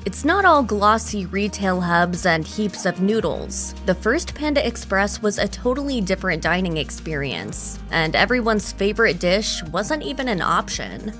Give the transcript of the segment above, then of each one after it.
It's not all glossy retail hubs and heaps of noodles. The first Panda Express was a totally different dining experience, and everyone's favorite dish wasn't even an option.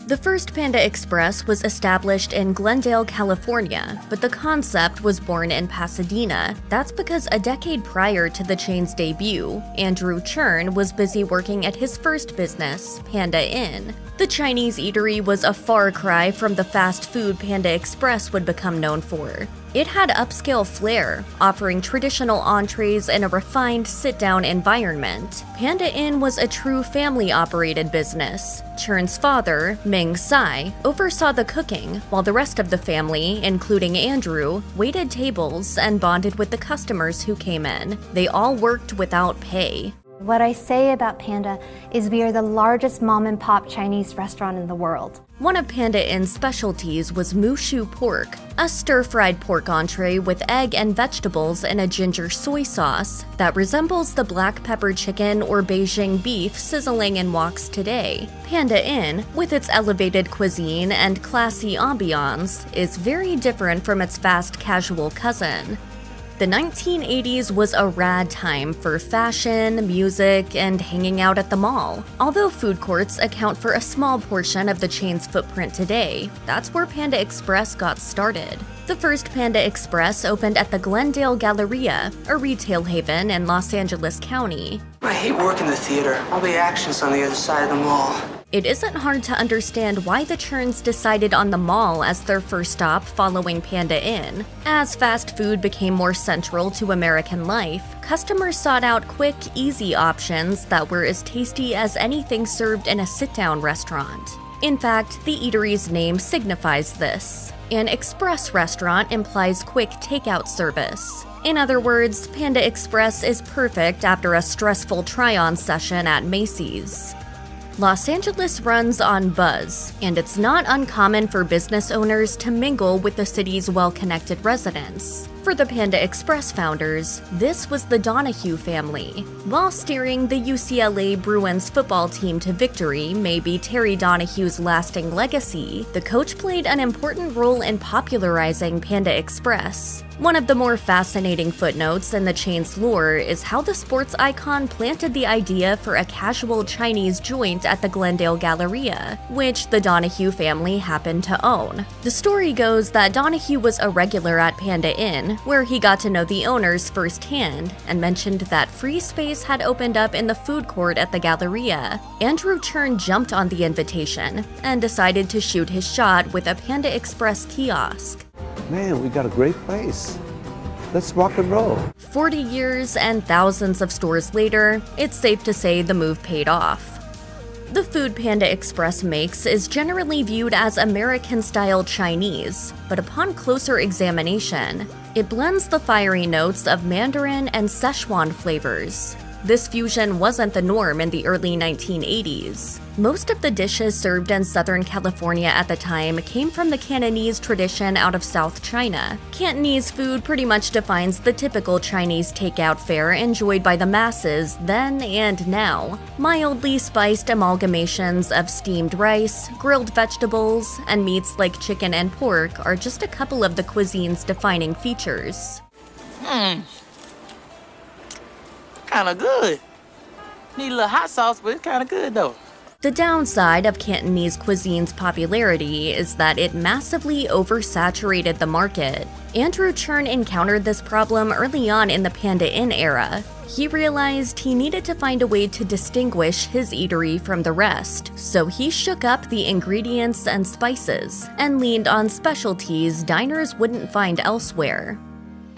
The first Panda Express was established in Glendale, California, but the concept was born in Pasadena. That's because a decade prior to the chain's debut, Andrew Churn was busy working at his first business, Panda Inn. The Chinese eatery was a far cry from the fast food Panda Express would become known for. It had upscale flair, offering traditional entrees in a refined sit-down environment. Panda Inn was a true family-operated business. Churn's father, Ming Tsai, oversaw the cooking, while the rest of the family, including Andrew, waited tables and bonded with the customers who came in. They all worked without pay. What I say about Panda is we are the largest mom-and-pop Chinese restaurant in the world. One of Panda Inn's specialties was mushu pork, a stir-fried pork entree with egg and vegetables in a ginger soy sauce that resembles the black pepper chicken or Beijing beef sizzling in woks today. Panda Inn, with its elevated cuisine and classy ambiance, is very different from its fast casual cousin. The 1980s was a rad time for fashion, music, and hanging out at the mall. Although food courts account for a small portion of the chain's footprint today, that's where Panda Express got started. The first Panda Express opened at the Glendale Galleria, a retail haven in Los Angeles County. I hate working the theater. All the action's on the other side of the mall. It isn't hard to understand why the Churns decided on the mall as their first stop following Panda Inn. As fast food became more central to American life, customers sought out quick, easy options that were as tasty as anything served in a sit-down restaurant. In fact, the eatery's name signifies this. An express restaurant implies quick takeout service. In other words, Panda Express is perfect after a stressful try-on session at Macy's. Los Angeles runs on buzz, and it's not uncommon for business owners to mingle with the city's well-connected residents. For the Panda Express founders, this was the Donahue family. While steering the UCLA Bruins football team to victory may be Terry Donahue's lasting legacy, the coach played an important role in popularizing Panda Express. One of the more fascinating footnotes in the chain's lore is how the sports icon planted the idea for a casual Chinese joint at the Glendale Galleria, which the Donahue family happened to own. The story goes that Donahue was a regular at Panda Inn, where he got to know the owners firsthand and mentioned that free space had opened up in the food court at the Galleria. Andrew Churn jumped on the invitation and decided to shoot his shot with a Panda Express kiosk. Man, we got a great place. Let's rock and roll. 40 years and thousands of stores later, it's safe to say the move paid off. The food Panda Express makes is generally viewed as American-style Chinese, but upon closer examination, it blends the fiery notes of Mandarin and Szechuan flavors. This fusion wasn't the norm in the early 1980s. Most of the dishes served in Southern California at the time came from the Cantonese tradition out of South China. Cantonese food pretty much defines the typical Chinese takeout fare enjoyed by the masses then and now. Mildly spiced amalgamations of steamed rice, grilled vegetables, and meats like chicken and pork are just a couple of the cuisine's defining features. Kinda good. Need a little hot sauce, but it's kinda good though. The downside of Cantonese cuisine's popularity is that it massively oversaturated the market. Andrew Churn encountered this problem early on in the Panda Inn era. He realized he needed to find a way to distinguish his eatery from the rest, so he shook up the ingredients and spices and leaned on specialties diners wouldn't find elsewhere.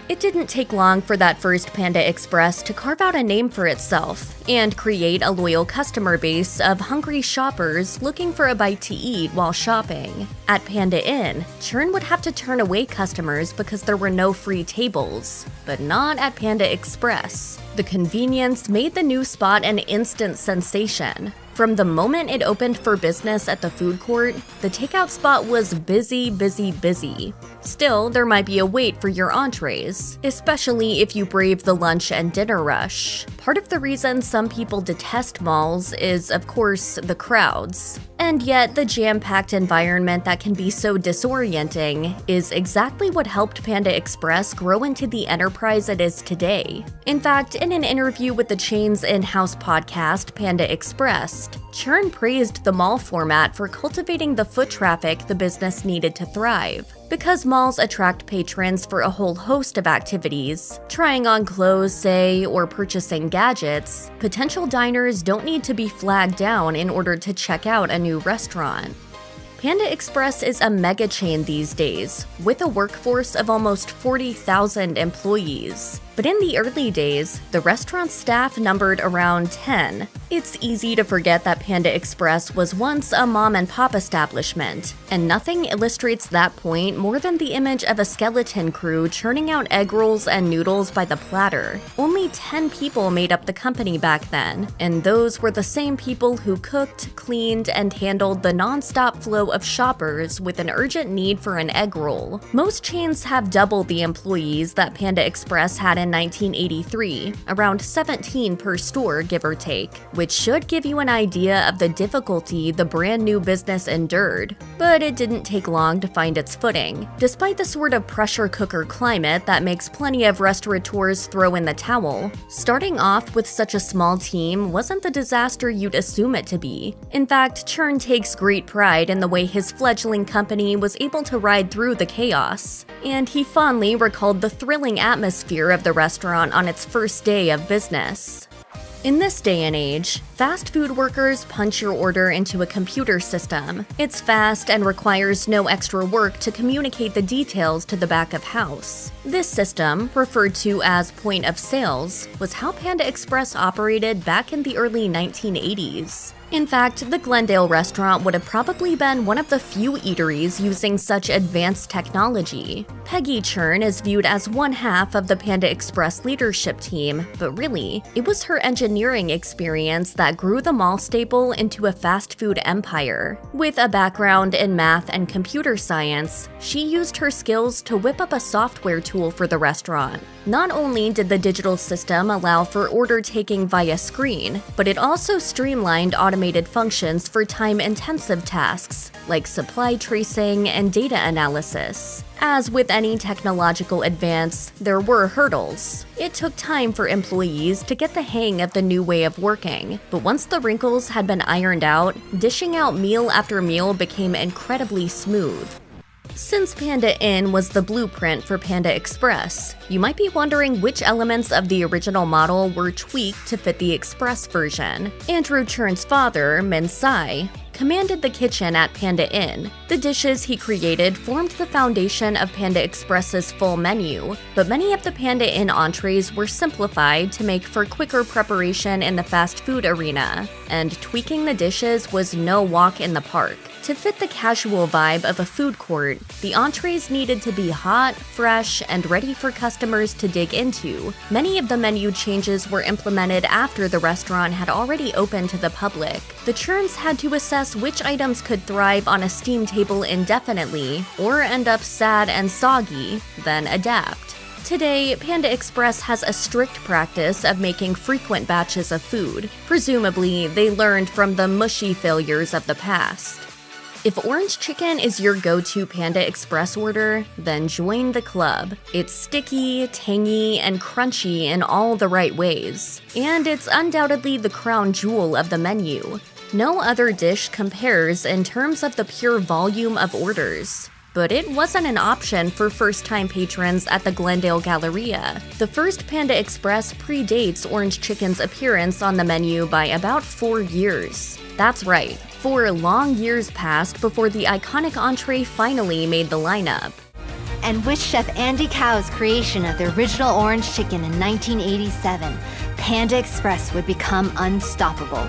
It didn't take long for that first Panda Express to carve out a name for itself and create a loyal customer base of hungry shoppers looking for a bite to eat while shopping. At Panda Inn, Churn would have to turn away customers because there were no free tables, but not at Panda Express. The convenience made the new spot an instant sensation. From the moment it opened for business at the food court, the takeout spot was busy, busy, busy. Still, there might be a wait for your entrees, especially if you brave the lunch and dinner rush. Part of the reason some people detest malls is, of course, the crowds. And yet, the jam-packed environment that can be so disorienting is exactly what helped Panda Express grow into the enterprise it is today. In fact, in an interview with the chain's in-house podcast, Panda Express, Churn praised the mall format for cultivating the foot traffic the business needed to thrive. Because malls attract patrons for a whole host of activities, trying on clothes, say, or purchasing gadgets, potential diners don't need to be flagged down in order to check out a new restaurant. Panda Express is a mega chain these days, with a workforce of almost 40,000 employees. But in the early days, the restaurant's staff numbered around 10. It's easy to forget that Panda Express was once a mom-and-pop establishment, and nothing illustrates that point more than the image of a skeleton crew churning out egg rolls and noodles by the platter. Only 10 people made up the company back then, and those were the same people who cooked, cleaned, and handled the non-stop flow of shoppers with an urgent need for an egg roll. Most chains have double the employees that Panda Express had in 1983, around 17 per store, give or take, which should give you an idea of the difficulty the brand new business endured. But it didn't take long to find its footing. Despite the sort of pressure cooker climate that makes plenty of restaurateurs throw in the towel, starting off with such a small team wasn't the disaster you'd assume it to be. In fact, Churn takes great pride in the way his fledgling company was able to ride through the chaos, and he fondly recalled the thrilling atmosphere of the restaurant on its first day of business. In this day and age, fast food workers punch your order into a computer system. It's fast and requires no extra work to communicate the details to the back of house. This system, referred to as point of sales, was how Panda Express operated back in the early 1980s. In fact, the Glendale restaurant would have probably been one of the few eateries using such advanced technology. Peggy Churn is viewed as one half of the Panda Express leadership team, but really, it was her engineering experience that grew the mall staple into a fast food empire. With a background in math and computer science, she used her skills to whip up a software tool for the restaurant. Not only did the digital system allow for order taking via screen, but it also streamlined automated functions for time-intensive tasks, like supply tracing and data analysis. As with any technological advance, there were hurdles. It took time for employees to get the hang of the new way of working, but once the wrinkles had been ironed out, dishing out meal after meal became incredibly smooth. Since Panda Inn was the blueprint for Panda Express, you might be wondering which elements of the original model were tweaked to fit the Express version. Andrew Churn's father, Min Sai, commanded the kitchen at Panda Inn. The dishes he created formed the foundation of Panda Express's full menu, but many of the Panda Inn entrees were simplified to make for quicker preparation in the fast food arena, and tweaking the dishes was no walk in the park. To fit the casual vibe of a food court, the entrees needed to be hot, fresh, and ready for customers to dig into. Many of the menu changes were implemented after the restaurant had already opened to the public. The Churns had to assess which items could thrive on a steam table indefinitely, or end up sad and soggy, then adapt. Today, Panda Express has a strict practice of making frequent batches of food. Presumably, they learned from the mushy failures of the past. If orange chicken is your go-to Panda Express order, then join the club. It's sticky, tangy, and crunchy in all the right ways. And it's undoubtedly the crown jewel of the menu. No other dish compares in terms of the pure volume of orders. But it wasn't an option for first-time patrons at the Glendale Galleria. The first Panda Express predates orange chicken's appearance on the menu by about 4 years. That's right, 4 long years passed before the iconic entree finally made the lineup. And with Chef Andy Cow's creation of the original orange chicken in 1987, Panda Express would become unstoppable.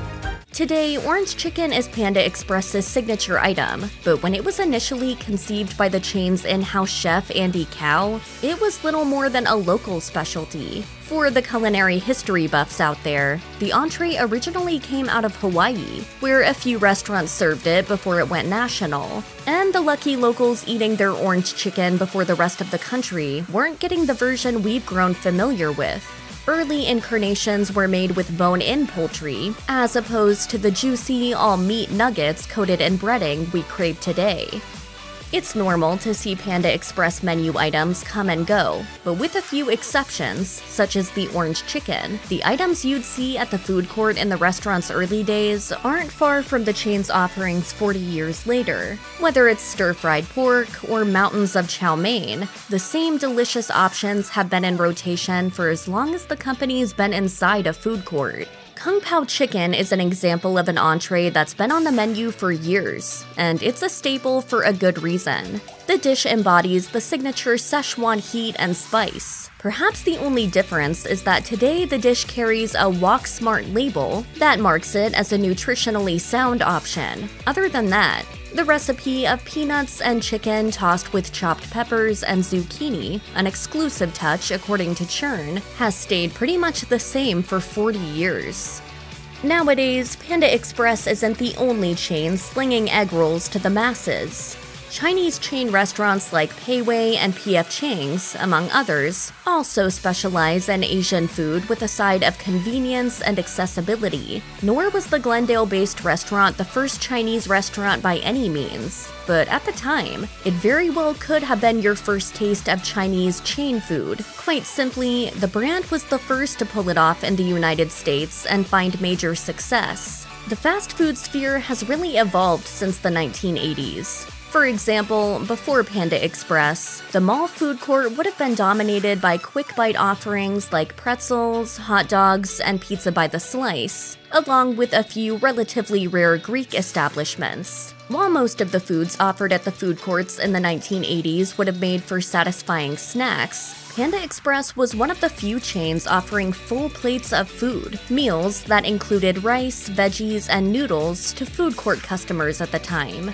Today, orange chicken is Panda Express's signature item, but when it was initially conceived by the chain's in-house chef Andy Cao, it was little more than a local specialty. For the culinary history buffs out there, the entree originally came out of Hawaii, where a few restaurants served it before it went national. And the lucky locals eating their orange chicken before the rest of the country weren't getting the version we've grown familiar with. Early incarnations were made with bone-in poultry, as opposed to the juicy, all-meat nuggets coated in breading we crave today. It's normal to see Panda Express menu items come and go, but with a few exceptions, such as the orange chicken, the items you'd see at the food court in the restaurant's early days aren't far from the chain's offerings 40 years later. Whether it's stir-fried pork or mountains of chow mein, the same delicious options have been in rotation for as long as the company's been inside a food court. Kung Pao chicken is an example of an entree that's been on the menu for years, and it's a staple for a good reason. The dish embodies the signature Szechuan heat and spice. Perhaps the only difference is that today the dish carries a Walk Smart label that marks it as a nutritionally sound option. Other than that, the recipe of peanuts and chicken tossed with chopped peppers and zucchini, an exclusive touch according to Churn, has stayed pretty much the same for 40 years. Nowadays, Panda Express isn't the only chain slinging egg rolls to the masses. Chinese chain restaurants like Pei Wei and P.F. Chang's, among others, also specialize in Asian food with a side of convenience and accessibility. Nor was the Glendale-based restaurant the first Chinese restaurant by any means, but at the time, it very well could have been your first taste of Chinese chain food. Quite simply, the brand was the first to pull it off in the United States and find major success. The fast food sphere has really evolved since the 1980s. For example, before Panda Express, the mall food court would have been dominated by quick bite offerings like pretzels, hot dogs, and pizza by the slice, along with a few relatively rare Greek establishments. While most of the foods offered at the food courts in the 1980s would have made for satisfying snacks, Panda Express was one of the few chains offering full plates of food, meals that included rice, veggies, and noodles to food court customers at the time.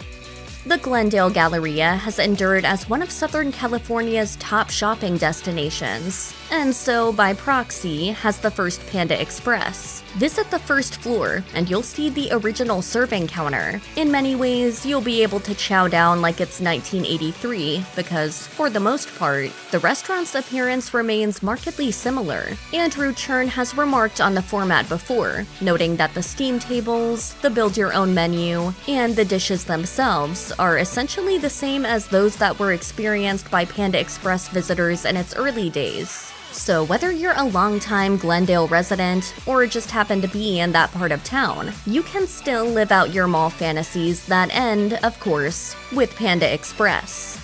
The Glendale Galleria has endured as one of Southern California's top shopping destinations, and so, by proxy, has the first Panda Express. Visit the first floor, and you'll see the original serving counter. In many ways, you'll be able to chow down like it's 1983, because, for the most part, the restaurant's appearance remains markedly similar. Andrew Churn has remarked on the format before, noting that the steam tables, the build-your-own menu, and the dishes themselves are essentially the same as those that were experienced by Panda Express visitors in its early days. So whether you're a longtime Glendale resident or just happen to be in that part of town, you can still live out your mall fantasies that end, of course, with Panda Express.